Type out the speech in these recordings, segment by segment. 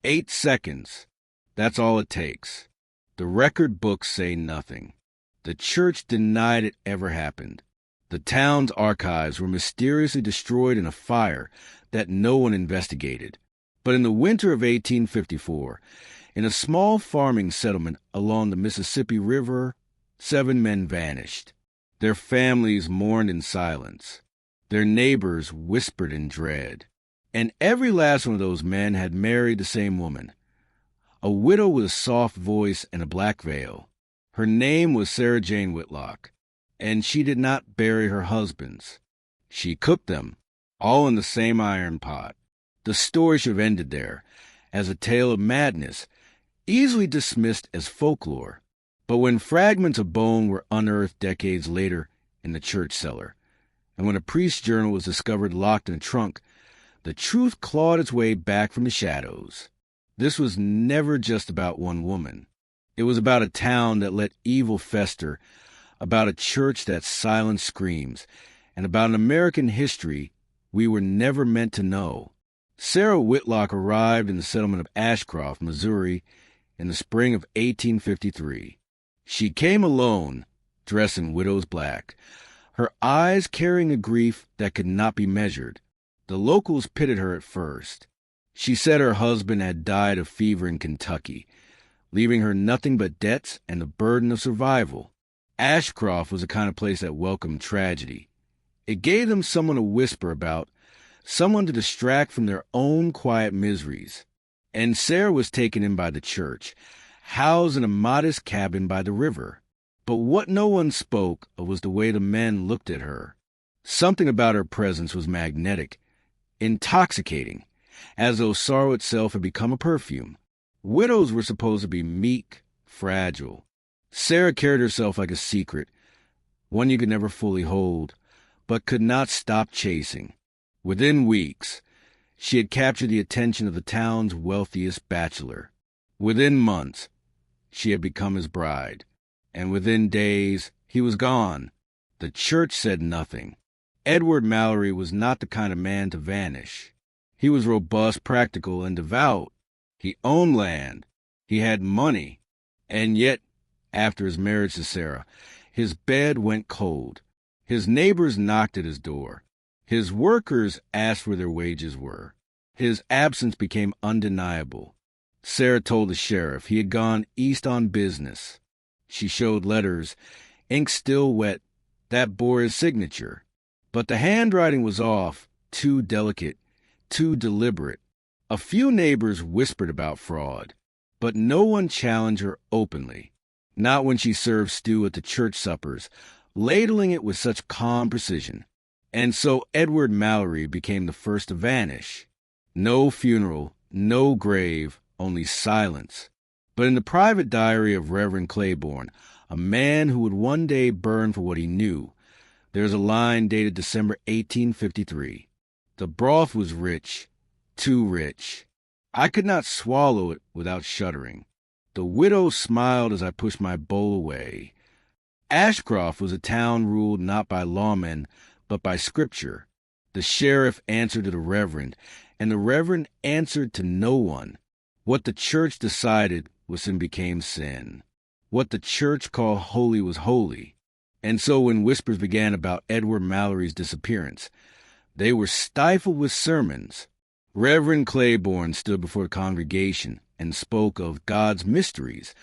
8 seconds. That's all it takes. The record books say nothing. The church denied it ever happened. The town's archives were mysteriously destroyed in a fire that no one investigated. But in the winter of 1854, in a small farming settlement along the Mississippi River, 7 men vanished. Their families mourned in silence. Their neighbors whispered in dread. And every last one of those men had married the same woman, a widow with a soft voice and a black veil. Her name was Sarah Jane Whitlock, and she did not bury her husbands. She cooked them, all in the same iron pot. The story should have ended there, as a tale of madness, easily dismissed as folklore. But when fragments of bone were unearthed decades later in the church cellar, and when a priest's journal was discovered locked in a trunk, the truth clawed its way back from the shadows. This was never just about one woman. It was about a town that let evil fester, about a church that silenced screams, and about an American history we were never meant to know. Sarah Whitlock arrived in the settlement of Ashcroft, Missouri, in the spring of 1853. She came alone, dressed in widow's black, her eyes carrying a grief that could not be measured. The locals pitied her at first. She said her husband had died of fever in Kentucky, leaving her nothing but debts and the burden of survival. Ashcroft was the kind of place that welcomed tragedy. It gave them someone to whisper about, someone to distract from their own quiet miseries. And Sarah was taken in by the church, housed in a modest cabin by the river. But what no one spoke of was the way the men looked at her. Something about her presence was magnetic, intoxicating, as though sorrow itself had become a perfume. Widows were supposed to be meek, fragile. Sarah carried herself like a secret, one you could never fully hold, but could not stop chasing. Within weeks, she had captured the attention of the town's wealthiest bachelor. Within months, she had become his bride. And within days, he was gone. The church said nothing. Edward Mallory was not the kind of man to vanish. He was robust, practical, and devout. He owned land. He had money. And yet, after his marriage to Sarah, his bed went cold. His neighbors knocked at his door. His workers asked where their wages were. His absence became undeniable. Sarah told the sheriff he had gone east on business. She showed letters, ink still wet, that bore his signature. But the handwriting was off, too delicate, too deliberate. A few neighbors whispered about fraud, but no one challenged her openly. Not when she served stew at the church suppers, ladling it with such calm precision. And so Edward Mallory became the first to vanish. No funeral, no grave, only silence. But in the private diary of Reverend Claiborne, a man who would one day burn for what he knew, there's a line dated December 1853. The broth was rich, too rich. I could not swallow it without shuddering. The widow smiled as I pushed my bowl away. Ashcroft was a town ruled not by lawmen, but by Scripture. The sheriff answered to the reverend, and the reverend answered to no one. What the church decided was sin became sin. What the church called holy was holy. And so when whispers began about Edward Mallory's disappearance, they were stifled with sermons. Reverend Claiborne stood before the congregation and spoke of God's mysteries,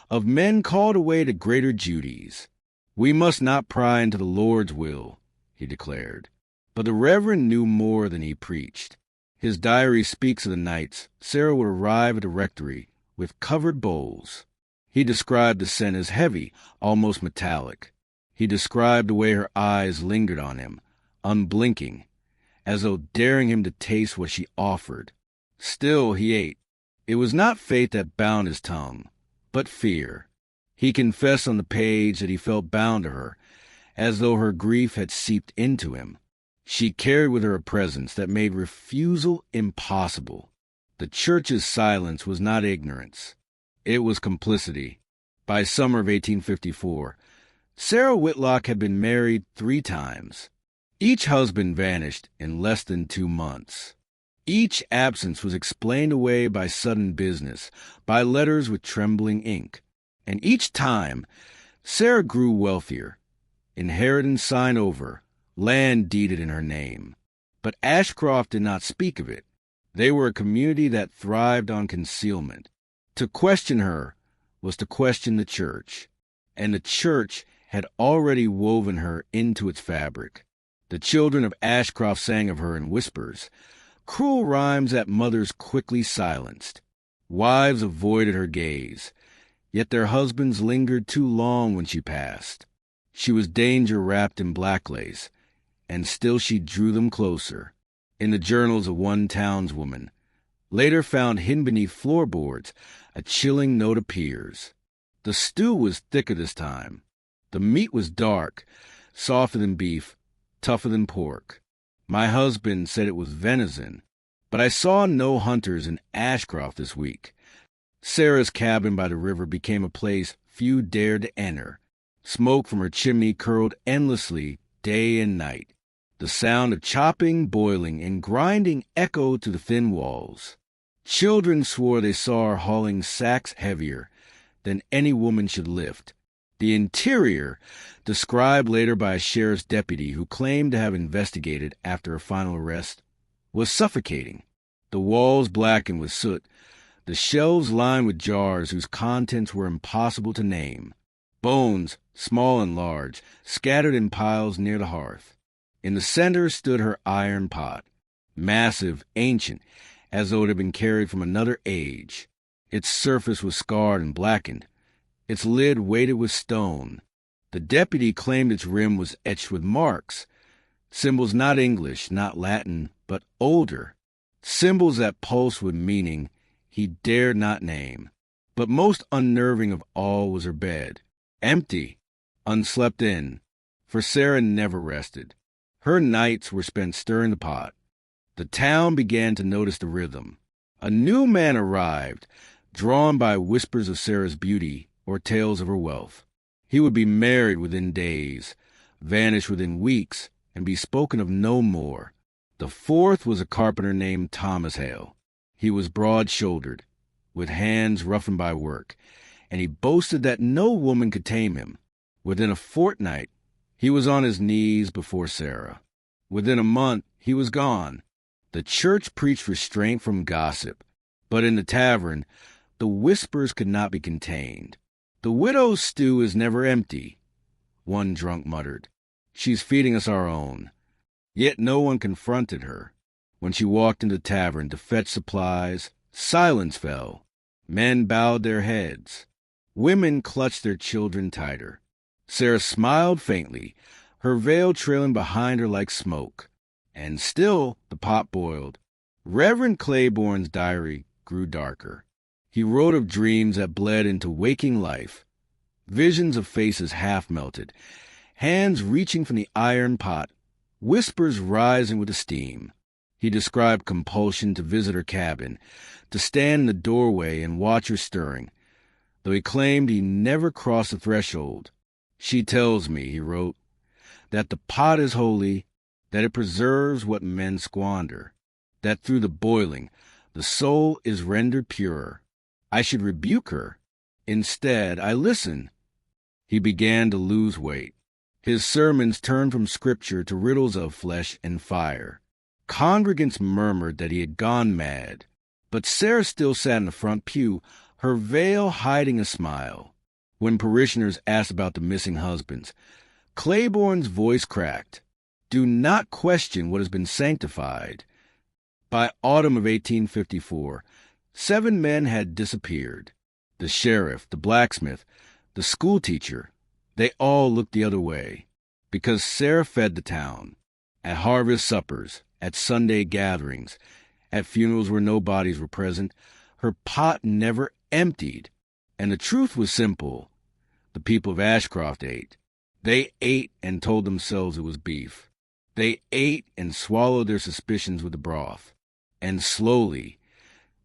of men called away to greater duties. We must not pry into the Lord's will, he declared. But the reverend knew more than he preached. His diary speaks of the nights Sarah would arrive at the rectory with covered bowls. He described the scent as heavy, almost metallic. He described the way her eyes lingered on him, unblinking, as though daring him to taste what she offered. Still he ate. It was not faith that bound his tongue, but fear. He confessed on the page that he felt bound to her, as though her grief had seeped into him. She carried with her a presence that made refusal impossible. The church's silence was not ignorance. It was complicity. By summer of 1854, Sarah Whitlock had been married 3 times. Each husband vanished in less than 2 months. Each absence was explained away by sudden business, by letters with trembling ink. And each time, Sarah grew wealthier. Inheritance signed over, land deeded in her name. But Ashcroft did not speak of it. They were a community that thrived on concealment. To question her was to question the church, and the church had already woven her into its fabric. The children of Ashcroft sang of her in whispers, cruel rhymes that mothers quickly silenced. Wives avoided her gaze, yet their husbands lingered too long when she passed. She was danger wrapped in black lace, and still she drew them closer. In the journals of one townswoman, later found hidden beneath floorboards, a chilling note appears. The stew was thicker this time. The meat was dark, softer than beef, tougher than pork. My husband said it was venison, but I saw no hunters in Ashcroft this week. Sarah's cabin by the river became a place few dared to enter. Smoke from her chimney curled endlessly day and night. The sound of chopping, boiling, and grinding echoed to the thin walls. Children swore they saw her hauling sacks heavier than any woman should lift. The interior, described later by a sheriff's deputy who claimed to have investigated after a final arrest, was suffocating. The walls blackened with soot, the shelves lined with jars whose contents were impossible to name. Bones, small and large, scattered in piles near the hearth. In the center stood her iron pot, massive, ancient, as though it had been carried from another age. Its surface was scarred and blackened, its lid weighted with stone. The deputy claimed its rim was etched with marks, symbols not English, not Latin, but older, symbols that pulsed with meaning he dared not name. But most unnerving of all was her bed, empty, unslept in, for Sarah never rested. Her nights were spent stirring the pot. The town began to notice the rhythm. A new man arrived, drawn by whispers of Sarah's beauty or tales of her wealth. He would be married within days, vanish within weeks, and be spoken of no more. The fourth was a carpenter named Thomas Hale. He was broad-shouldered, with hands roughened by work, and he boasted that no woman could tame him. Within a fortnight, he was on his knees before Sarah. Within a month, he was gone. The church preached restraint from gossip, but in the tavern, the whispers could not be contained. The widow's stew is never empty, one drunk muttered. She's feeding us our own. Yet no one confronted her. When she walked into the tavern to fetch supplies, silence fell. Men bowed their heads. Women clutched their children tighter. Sarah smiled faintly, her veil trailing behind her like smoke. And still the pot boiled. Reverend Claiborne's diary grew darker. He wrote of dreams that bled into waking life, visions of faces half-melted, hands reaching from the iron pot, whispers rising with the steam. He described compulsion to visit her cabin, to stand in the doorway and watch her stirring, though he claimed he never crossed the threshold. She tells me, he wrote, that the pot is holy, that it preserves what men squander, that through the boiling, the soul is rendered purer. I should rebuke her. Instead, I listen. He began to lose weight. His sermons turned from scripture to riddles of flesh and fire. Congregants murmured that he had gone mad, but Sarah still sat in the front pew, her veil hiding a smile. When parishioners asked about the missing husbands, Claiborne's voice cracked. Do not question what has been sanctified. By autumn of 1854, 7 men had disappeared. The sheriff, the blacksmith, the schoolteacher, they all looked the other way, because Sarah fed the town. At harvest suppers, at Sunday gatherings, at funerals where no bodies were present, her pot never emptied. And the truth was simple. The people of Ashcroft ate. They ate and told themselves it was beef. They ate and swallowed their suspicions with the broth. And slowly,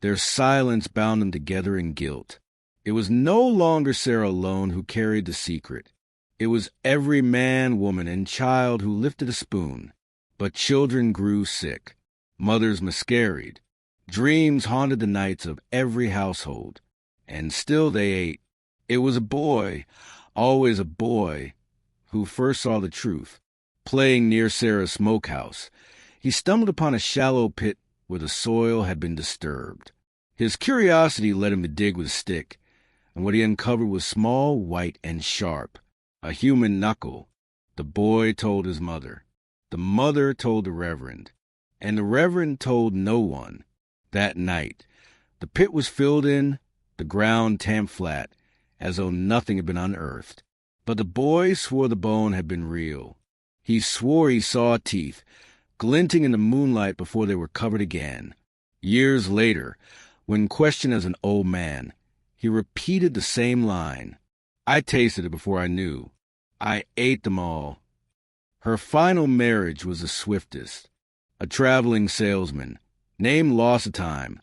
their silence bound them together in guilt. It was no longer Sarah alone who carried the secret. It was every man, woman, and child who lifted a spoon. But children grew sick. Mothers miscarried. Dreams haunted the nights of every household. And still they ate. It was a boy, always a boy, who first saw the truth. Playing near Sarah's smokehouse, he stumbled upon a shallow pit where the soil had been disturbed. His curiosity led him to dig with a stick, and what he uncovered was small, white, and sharp, a human knuckle. The boy told his mother. The mother told the reverend, and the reverend told no one. That night, the pit was filled in, the ground tamped flat, as though nothing had been unearthed. But the boy swore the bone had been real. He swore he saw teeth, glinting in the moonlight before they were covered again. Years later, when questioned as an old man, he repeated the same line. I tasted it before I knew. I ate them all. Her final marriage was the swiftest. A traveling salesman, named Loss of Time,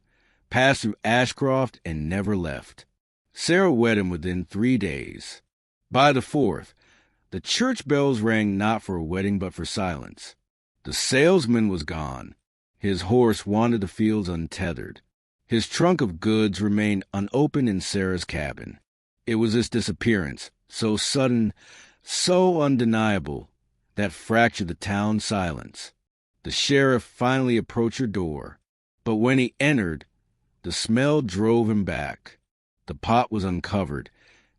passed through Ashcroft and never left. Sarah wed him within 3 days. By the 4th, the church bells rang not for a wedding but for silence. The salesman was gone. His horse wandered the fields untethered. His trunk of goods remained unopened in Sarah's cabin. It was this disappearance, so sudden, so undeniable, that fractured the town's silence. The sheriff finally approached her door, but when he entered, the smell drove him back. The pot was uncovered,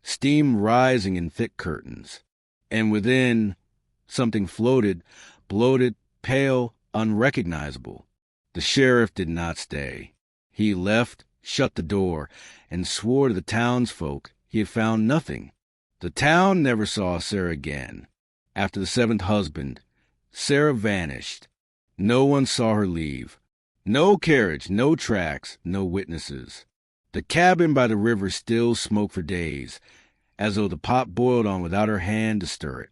steam rising in thick curtains, and within, something floated, bloated, pale, unrecognizable. The sheriff did not stay. He left, shut the door, and swore to the townsfolk he had found nothing. The town never saw Sarah again. After the 7th husband, Sarah vanished. No one saw her leave. No carriage, no tracks, no witnesses. The cabin by the river still smoked for days, as though the pot boiled on without her hand to stir it.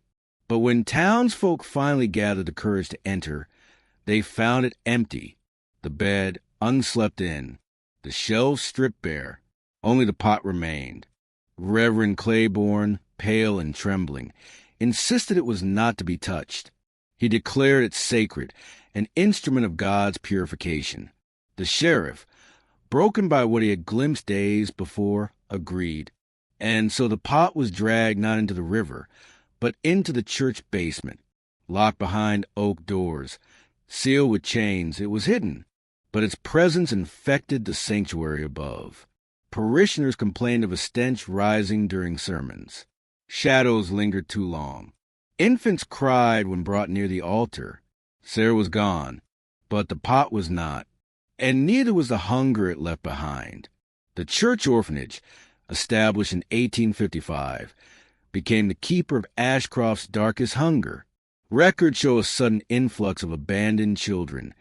But when townsfolk finally gathered the courage to enter, they found it empty, the bed unslept in, the shelves stripped bare. Only the pot remained. Reverend Claiborne, pale and trembling, insisted it was not to be touched. He declared it sacred, an instrument of God's purification. The sheriff, broken by what he had glimpsed days before, agreed. And so the pot was dragged not into the river, but into the church basement, locked behind oak doors. Sealed with chains, it was hidden, but its presence infected the sanctuary above. Parishioners complained of a stench rising during sermons. Shadows lingered too long. Infants cried when brought near the altar. Sarah was gone, but the pot was not, and neither was the hunger it left behind. The church orphanage, established in 1855, became the keeper of Ashcroft's darkest hunger. Records show a sudden influx of abandoned children,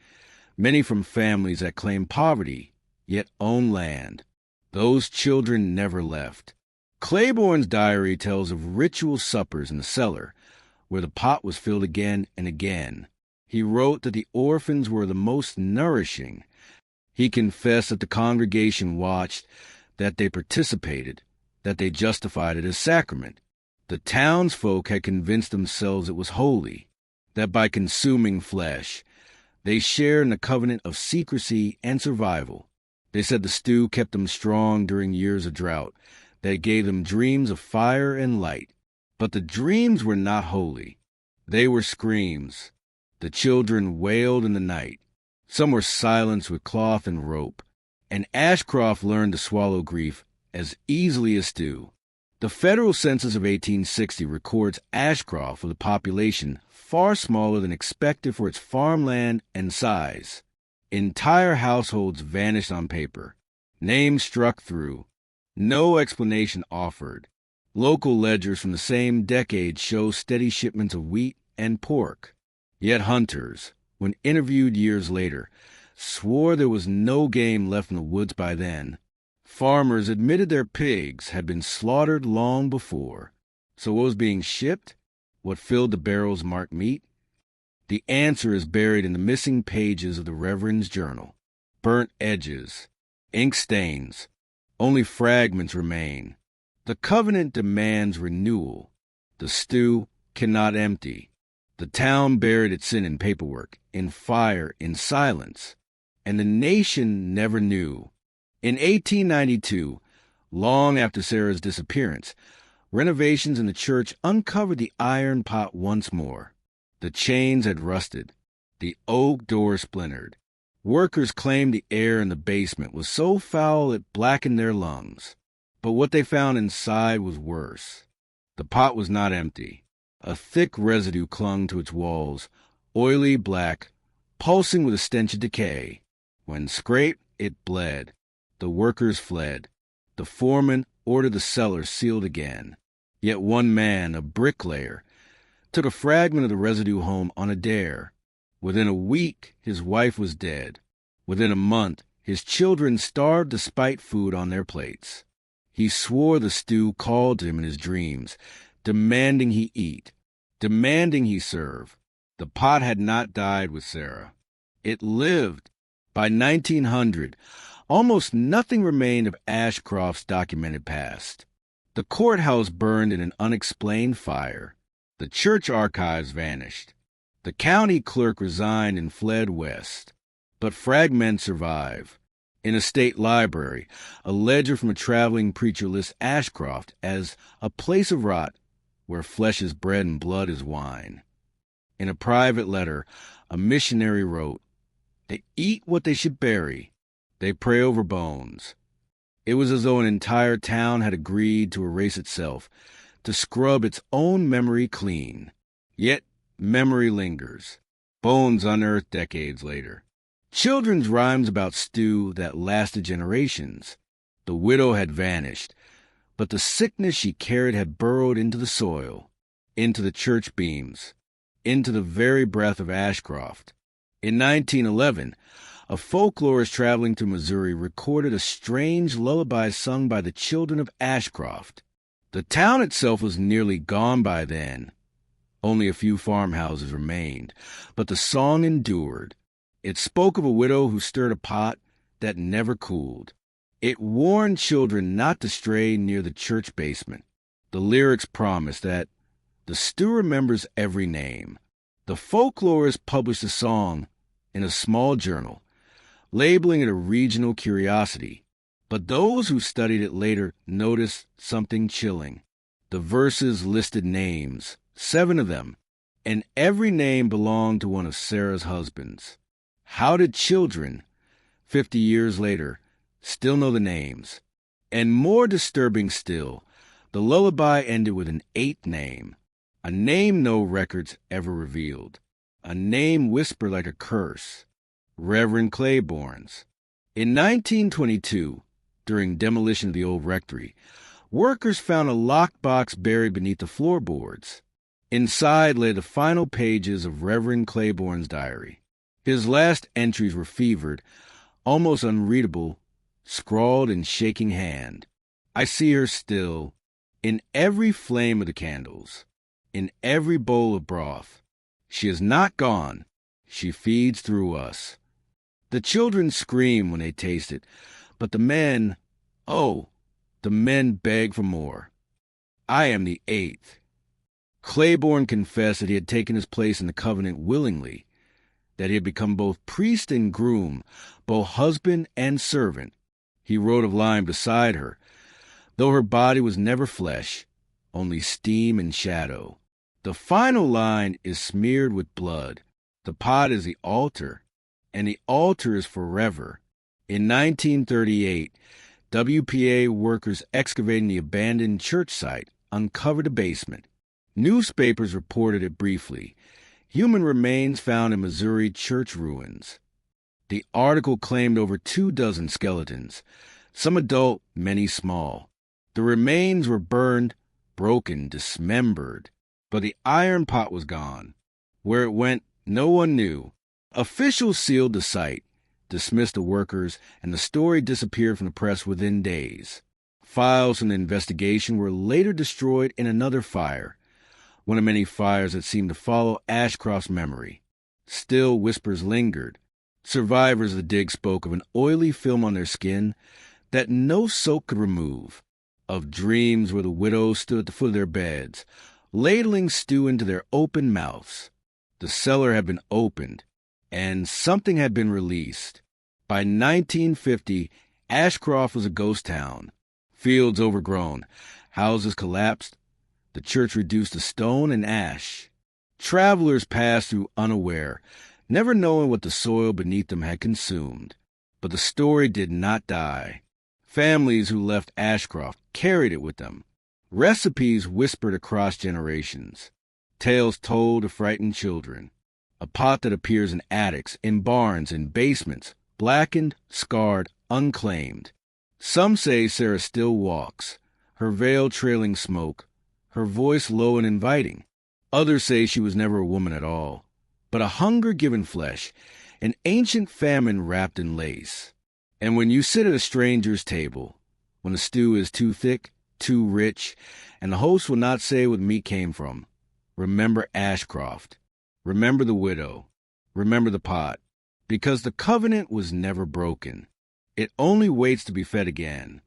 many from families that claimed poverty, yet owned land. Those children never left. Claiborne's diary tells of ritual suppers in the cellar, where the pot was filled again and again. He wrote that the orphans were the most nourishing. He confessed that the congregation watched, that they participated, that they justified it as sacrament. The townsfolk had convinced themselves it was holy, that by consuming flesh, they shared in the covenant of secrecy and survival. They said the stew kept them strong during years of drought, that it gave them dreams of fire and light. But the dreams were not holy. They were screams. The children wailed in the night. Some were silenced with cloth and rope, and Ashcroft learned to swallow grief as easily as stew. The federal census of 1860 records Ashcroft with a population far smaller than expected for its farmland and size. Entire households vanished on paper. Names struck through. No explanation offered. Local ledgers from the same decade show steady shipments of wheat and pork. Yet hunters, when interviewed years later, swore there was no game left in the woods by then. Farmers admitted their pigs had been slaughtered long before. So what was being shipped? What filled the barrels marked meat? The answer is buried in the missing pages of the Reverend's journal. Burnt edges, ink stains, only fragments remain. The covenant demands renewal. The stew cannot empty. The town buried its sin in paperwork, in fire, in silence, and the nation never knew. In 1892, long after Sarah's disappearance, renovations in the church uncovered the iron pot once more. The chains had rusted. The oak door splintered. Workers claimed the air in the basement was so foul it blackened their lungs. But what they found inside was worse. The pot was not empty. A thick residue clung to its walls, oily black, pulsing with a stench of decay. When scraped, it bled. The workers fled. The foreman ordered the cellar sealed again. Yet one man, a bricklayer, took a fragment of the residue home on a dare. Within a week, his wife was dead. Within a month, his children starved despite food on their plates. He swore the stew called to him in his dreams, demanding he eat, demanding he serve. The pot had not died with Sarah. It lived. By 1900, almost nothing remained of Ashcroft's documented past. The courthouse burned in an unexplained fire. The church archives vanished. The county clerk resigned and fled west. But fragments survive. In a state library, a ledger from a traveling preacher lists Ashcroft as a place of rot where flesh is bread and blood is wine. In a private letter, a missionary wrote, "They eat what they should bury. They pray over bones." It was as though an entire town had agreed to erase itself, to scrub its own memory clean. Yet memory lingers. Bones unearthed decades later. Children's rhymes about stew that lasted generations. The widow had vanished, but the sickness she carried had burrowed into the soil, into the church beams, into the very breath of Ashcroft. In 1911, a folklorist traveling through Missouri recorded a strange lullaby sung by the children of Ashcroft. The town itself was nearly gone by then. Only a few farmhouses remained, but the song endured. It spoke of a widow who stirred a pot that never cooled. It warned children not to stray near the church basement. The lyrics promised that the stew remembers every name. The folklorist published the song in a small journal, labeling it a regional curiosity. But those who studied it later noticed something chilling. The verses listed names, 7 of them, and every name belonged to one of Sarah's husbands. How did children, 50 years later, still know the names? And more disturbing still, the lullaby ended with an 8th name, a name no records ever revealed, a name whispered like a curse, Reverend Claiborne's. In 1922, during demolition of the old rectory, workers found a locked box buried beneath the floorboards. Inside lay the final pages of Reverend Claiborne's diary. His last entries were fevered, almost unreadable, scrawled in shaking hand. I see her still, in every flame of the candles, in every bowl of broth. She is not gone. She feeds through us. The children scream when they taste it, but the men, the men beg for more. I am the 8th. Claiborne confessed that he had taken his place in the covenant willingly, that he had become both priest and groom, both husband and servant. He wrote of lying beside her, though her body was never flesh, only steam and shadow. The final line is smeared with blood. The pot is the altar, and the altar is forever. In 1938, WPA workers excavating the abandoned church site uncovered a basement. Newspapers reported it briefly. Human remains found in Missouri church ruins. The article claimed over 24 skeletons, some adult, many small. The remains were burned, broken, dismembered, but the iron pot was gone. Where it went, no one knew. Officials sealed the site, dismissed the workers, and the story disappeared from the press within days. Files from the investigation were later destroyed in another fire, one of many fires that seemed to follow Ashcroft's memory. Still, whispers lingered. Survivors of the dig spoke of an oily film on their skin that no soap could remove, of dreams where the widows stood at the foot of their beds, ladling stew into their open mouths. The cellar had been opened, and something had been released. By 1950, Ashcroft was a ghost town. Fields overgrown, houses collapsed, the church reduced to stone and ash. Travelers passed through unaware, never knowing what the soil beneath them had consumed. But the story did not die. Families who left Ashcroft carried it with them. Recipes whispered across generations. Tales told to frighten children. A pot that appears in attics, in barns, in basements, blackened, scarred, unclaimed. Some say Sarah still walks, her veil trailing smoke, her voice low and inviting. Others say she was never a woman at all, but a hunger given flesh, an ancient famine wrapped in lace. And when you sit at a stranger's table, when the stew is too thick, too rich, and the host will not say where the meat came from, remember Ashcroft. Remember the widow. Remember the pot. Because the covenant was never broken. It only waits to be fed again.